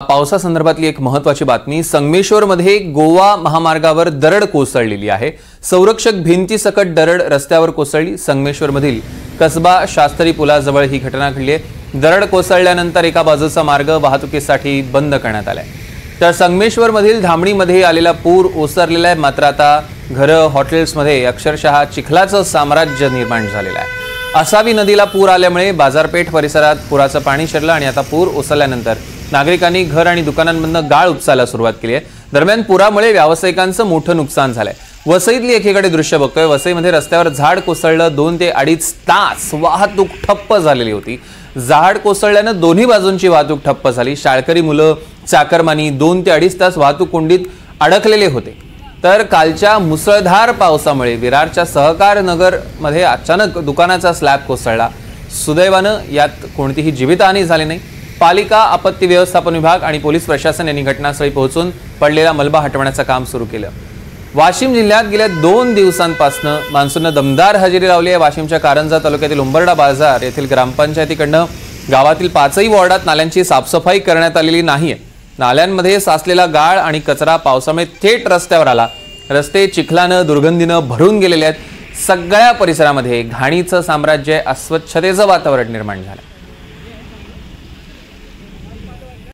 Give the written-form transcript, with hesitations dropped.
पावसासंदर्भातली एक महत्त्वाची बातमी। संगमेश्वरमध्ये गोवा महामार्गावर दरड कोसळलेली आहे। संरक्षक भिंतीसकट दरड रस्त्यावर कोसळली। संगमेश्वरमधील कसबा शास्त्री पुलाजवळ ही घटना घडली आहे। दरड कोसळल्यानंतर एका बाजूचा मार्ग वाहतुकीसाठी बंद करण्यात आलाय। तर संगमेश्वरमधील धामणीमध्ये आलेला पूर ओसरलेला आहे। मात्र आता घरं, हॉटेल्समध्ये अक्षरशः चिखलाचं साम्राज्य निर्माण झालेलं आहे। आसावी नदीला पूर आल्यामुळे बाजारपेठ परिसरात पुराचं पाणी शिरलं आणि आता पूर ओसरल्यानंतर नागरिकांनी घर आणि दुकानांमधून गाळ उपसायला सुरुवात केली आहे। दरम्यान पुरामुळे व्यावसायिकांचं मोठं नुकसान झालंय। वसईतली एकीकडे दृश्य बघतोय। वसईमध्ये रस्त्यावर झाड कोसळलं। 2 ते 2.5 तास वाहतूक ठप्प झालेली होती। झाड कोसळल्यानं दोन्ही बाजूंची वाहतूक ठप्प झाली। शाळकरी मुलं, चाकरमानी 2 ते 2.5 तास वाहतूक कोंडीत अडकलेले होते। तर कालच्या मुसळधार पावसामुळे विरारच्या सहकार नगर मध्ये अचानक दुकानाचा स्लॅब कोसळला। सुदैवानं यात कोणतीही जीवितहानी झाली नाही। पालिका, आपत्ती व्यवस्थापन विभाग आणि पोलीस प्रशासन यांनी घटनास्थळी पोहोचून पडलेला मलबा हटवण्याचं काम सुरू केलं। वाशिम जिल्ह्यात गेल्या 2 दिवसांपासून मान्सूननं दमदार हजेरी लावली आहे। वाशिमच्या कारंजा तालुक्यातील उंबरडा बाजार येथील ग्रामपंचायतीकडनं गावातील 5ही वॉर्डात नाल्यांची साफसफाई करण्यात आलेली नाहीये। नाल्यांमध्ये साचलेला गाळ आणि कचरा पावसामुळे थेट रस्त्यावर आला। रस्ते चिखलानं, दुर्गंधीनं भरून गेलेले आहेत। सगळ्या परिसरामध्ये घाणीचं साम्राज्य, अस्वच्छतेचं वातावरण निर्माण झालं।